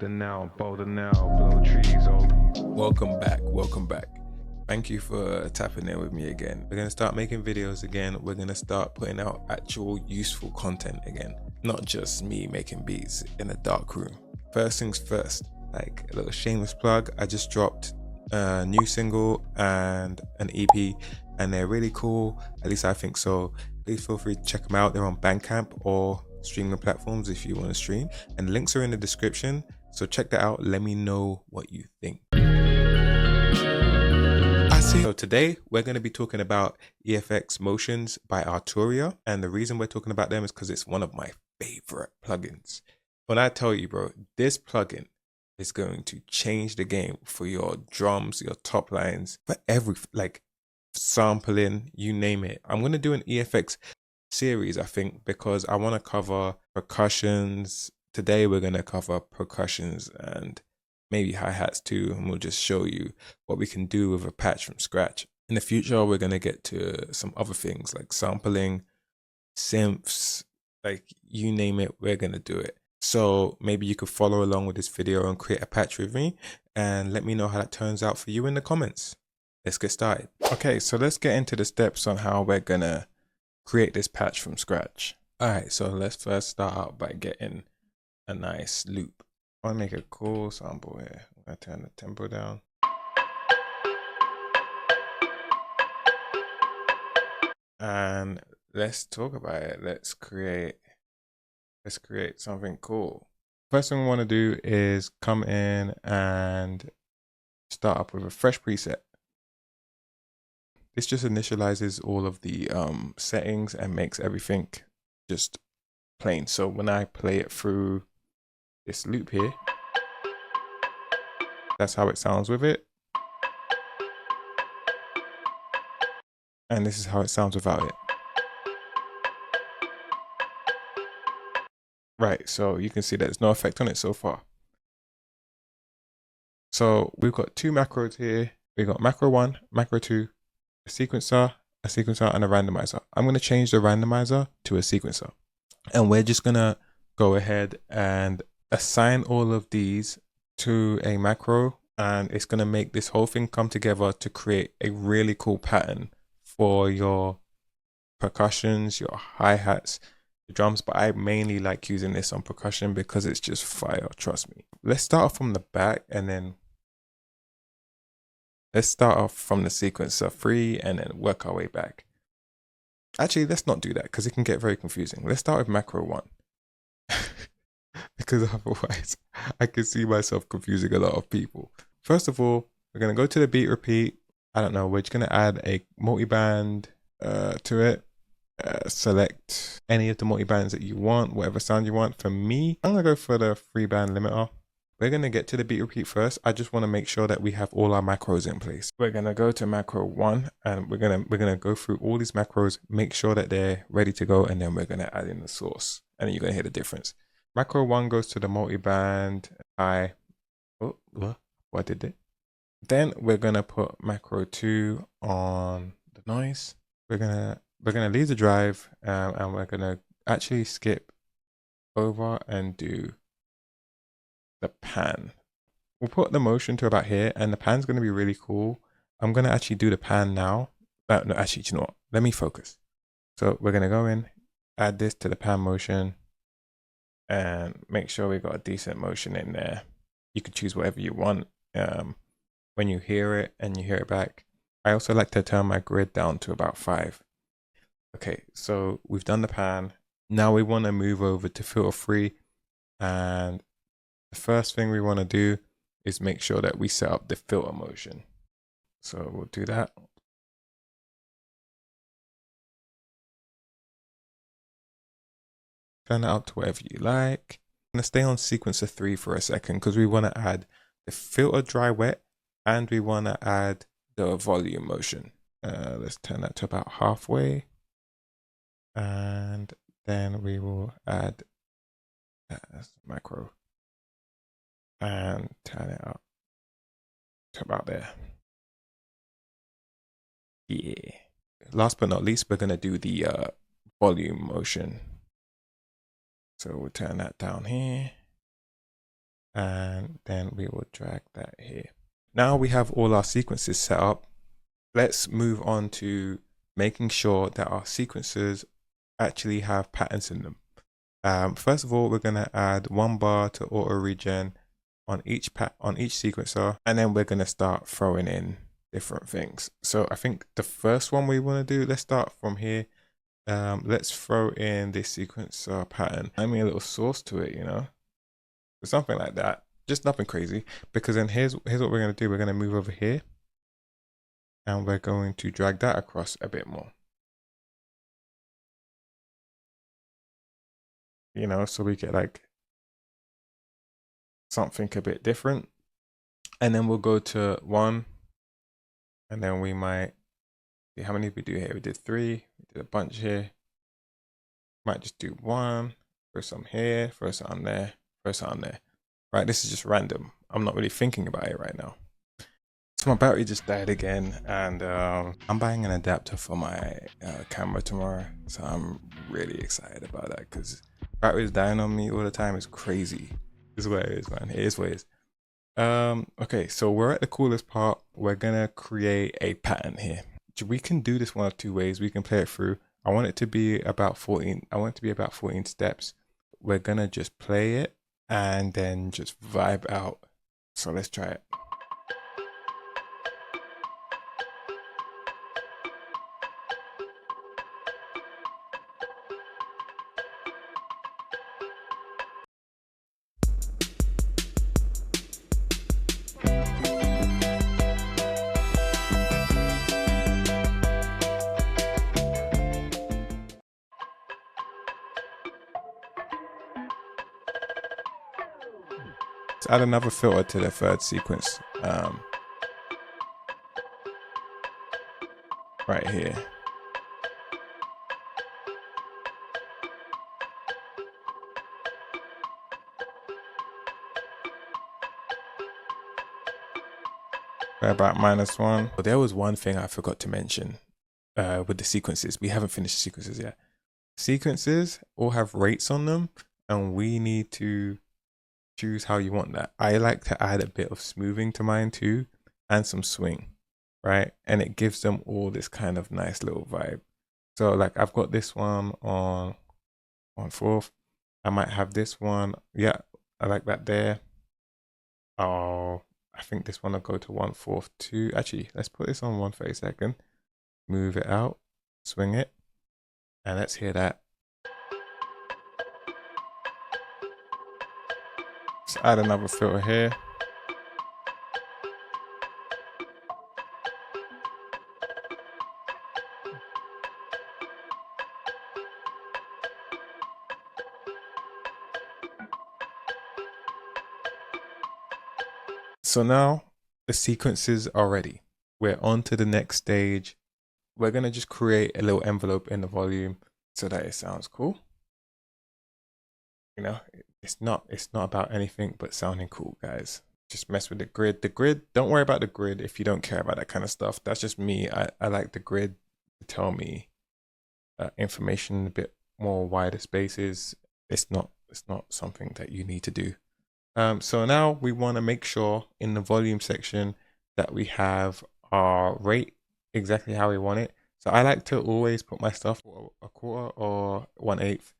bolder now, blow trees over. Welcome back. Thank you for tapping in with me again. We're gonna start making videos again. We're gonna start putting out actual useful content again, not just me making beats in a dark room. First things first, like a little shameless plug, I just dropped a new single and an EP, and they're really cool, at least I think so. Please feel free to check them out. They're on Bandcamp or streaming platforms if you want to stream, and links are in the description, so check that out. Let me know what you think. So today we're going to be talking about EFX Motions by Arturia, and the reason we're talking about them is because it's one of my favorite plugins. When I tell you, bro, this plugin is going to change the game for your drums, your top lines, for everything, like sampling, you name it. I'm going to do an EFX series, I think, because I want to cover percussions. Today we're going to cover percussions and maybe hi-hats too, and we'll just show you what we can do with a patch from scratch. In the future, we're going to get to some other things like sampling, synths, like you name it, we're going to do it. So maybe you could follow along with this video and create a patch with me, and let me know how that turns out for you in the comments. Let's get started. Okay, so let's get into the steps on how we're going to create this patch from scratch. All right, so let's first start out by getting a nice loop. I want to make a cool sample here. I'm going to turn the tempo down. And let's talk about it. Let's create something cool. First thing we want to do is come in and start up with a fresh preset. This just initializes all of the settings and makes everything just plain. So when I play it through this loop here, that's how it sounds with it, and this is how it sounds without it. Right, so you can see that there's no effect on it so far. So we've got two macros here. We've got macro 1, macro 2, a sequencer, and a randomizer. I'm going to change the randomizer to a sequencer, and we're just going to go ahead and assign all of these to a macro, and it's going to make this whole thing come together to create a really cool pattern for your percussions, your hi-hats, the drums. But I mainly like using this on percussion because it's just fire, trust me. Let's start off from the back, and then let's start off from the sequencer 3 and then work our way back. Actually, let's not do that because it can get very confusing. Let's start with macro 1. Because otherwise I can see myself confusing a lot of people. First of all, we're going to go to the beat repeat. I don't know, we're just going to add a multiband to it. Select any of the multibands that you want, whatever sound you want. For me, I'm going to go for the 3-band limiter. We're going to get to the beat repeat first. I just want to make sure that we have all our macros in place. We're going to go to macro 1, and we're going to go through all these macros, make sure that they're ready to go, and then we're going to add in the source, and then you're going to hear the difference. Macro 1 goes to the multiband high. Oh, what did it? Then we're gonna put macro 2 on the noise. We're gonna leave the drive, and we're gonna actually skip over and do the pan. We'll put the motion to about here, and the pan's gonna be really cool. I'm gonna actually do the pan now. No, actually, you know what? Let me focus. So we're gonna go in, add this to the pan motion, and make sure we got a decent motion in there. You could choose whatever you want when you hear it and you hear it back. I also like to turn my grid down to about 5. Okay, so we've done the pan. Now we want to move over to filter 3, and the first thing we want to do is make sure that we set up the filter motion. So we'll do that. Turn it up to whatever you like. I'm going to stay on sequencer 3 for a second because we want to add the filter dry wet, and we want to add the volume motion. Let's turn that to about halfway, and then we will add macro and turn it up to about there. Yeah. Last but not least, we're going to do the volume motion. So we'll turn that down here. and then we will drag that here. Now we have all our sequences set up. Let's move on to making sure that our sequences actually have patterns in them. First of all, we're going to add 1 bar to auto regen on each sequencer, and then we're going to start throwing in different things. So I think the first one we want to do, let's start from here. Let's throw in this sequencer pattern. I mean, a little source to it, you know, something like that. Just nothing crazy, because then here's what we're going to do. We're going to move over here, and we're going to drag that across a bit more. You know, so we get like something a bit different. And then we'll go to 1, and then we might see how many we do here. We did 3, we did a bunch here. Might just do 1, throw some here, throw some there, throw some there. Right, this is just random. I'm not really thinking about it right now. So my battery just died again, and I'm buying an adapter for my camera tomorrow. So I'm really excited about that, because battery's dying on me all the time. It's crazy. This is what it is, man. It is what it is. Okay, so we're at the coolest part. We're gonna create a pattern here. We can do this one of 2 ways. We can play it through. I want it to be about 14. I want it to be about 14 steps. We're gonna just play it and then just vibe out. So let's try it. Let's add another filter to the 3rd sequence. Right here. We're about -1. But there was one thing I forgot to mention with the sequences. We haven't finished the sequences yet. Sequences all have rates on them, and we need to choose how you want that. I like to add a bit of smoothing to mine too, and some swing, right? And it gives them all this kind of nice little vibe. So like I've got this one on 1/4. I might have this one. Yeah, I like that there. Oh, I think this one will go to 1/4 too. Actually, let's put this on 1/32. Move it out, swing it, and let's hear that. Let's add another filter here. So now the sequences are ready. We're on to the next stage. We're going to just create a little envelope in the volume so that it sounds cool. You know, it's not about anything but sounding cool, guys. Just mess with the grid. The grid, don't worry about the grid if you don't care about that kind of stuff. That's just me. I like the grid to tell me information in a bit more wider spaces. It's not something that you need to do. So now we want to make sure in the volume section that we have our rate exactly how we want it. So I like to always put my stuff 1/4 or 1/8,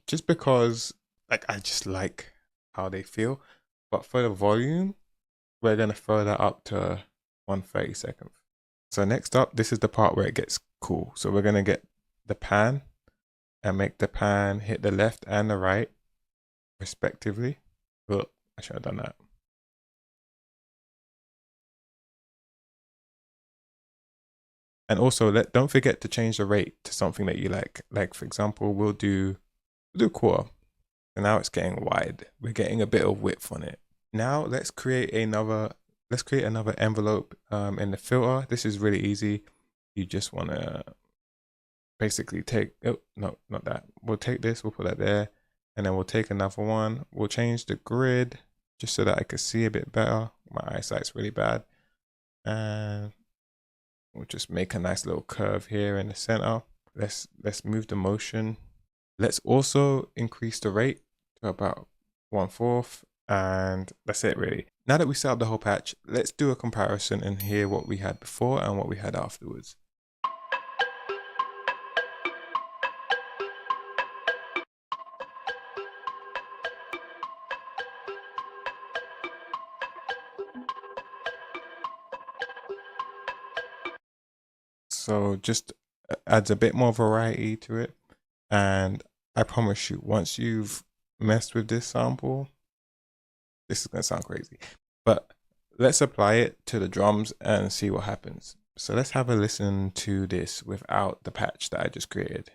just because like I just like how they feel. But for the volume, we're gonna throw that up to 1/32. So next up, this is the part where it gets cool. So we're gonna get the pan and make the pan hit the left and the right respectively. Well, I should have done that. And also, don't forget to change the rate to something that you like. Like for example, we'll do 1/4. So now it's getting wide. We're getting a bit of width on it. Now let's create another envelope in the filter. This is really easy. You just want to basically take, oh no, not that. We'll take this, we'll put that there, and then we'll take another one. We'll change the grid just so that I can see a bit better. My eyesight's really bad. And we'll just make a nice little curve here in the center. Let's move the motion. Let's also increase the rate to about 1/4. And that's it really. Now that we set up the whole patch, let's do a comparison and hear what we had before and what we had afterwards. So just adds a bit more variety to it. And I promise you, once you've messed with this sample, this is going to sound crazy, but let's apply it to the drums and see what happens. So let's have a listen to this without the patch that I just created.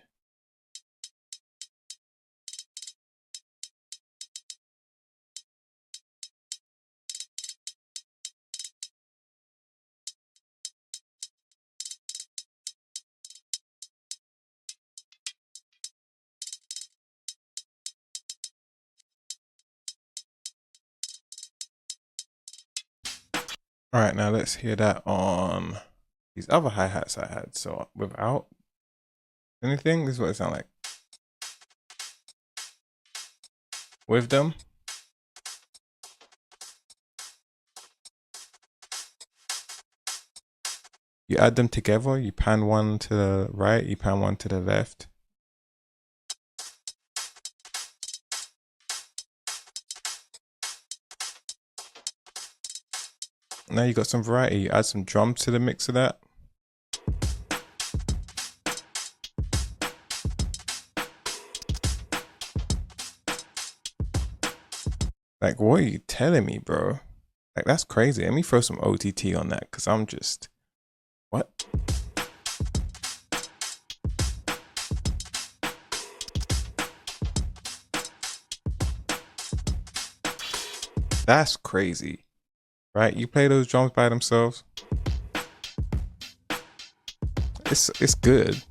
All right, now let's hear that on these other hi-hats I had. So without anything, this is what it sounds like. With them, you add them together, you pan one to the right, you pan one to the left. Now you got some variety, you add some drums to the mix of that. Like, what are you telling me, bro? Like, that's crazy. Let me throw some OTT on that because I'm just, what? That's crazy, right? You play those drums by themselves. It's good.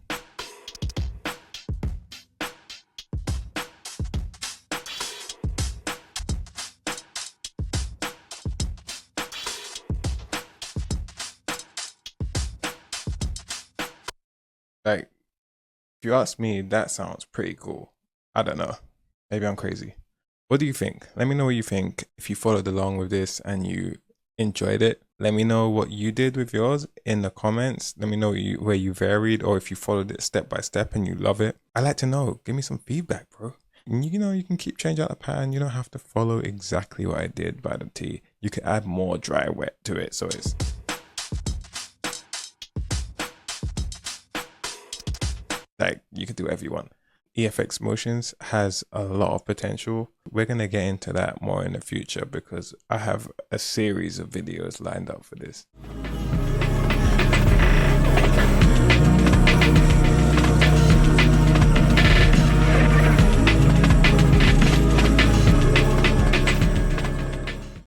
Like, if you ask me, that sounds pretty cool. I don't know. Maybe I'm crazy. What do you think? Let me know what you think. If you followed along with this and you enjoyed it, let me know what you did with yours in the comments. Let me know where you varied, or if you followed it step by step and you love it. I like to know. Give me some feedback, bro. You know, you can keep changing out the pattern. You don't have to follow exactly what I did by the T. You can add more dry wet to it. So it's like, you can do whatever you want. EFX Motions has a lot of potential. We're going to get into that more in the future because I have a series of videos lined up for this.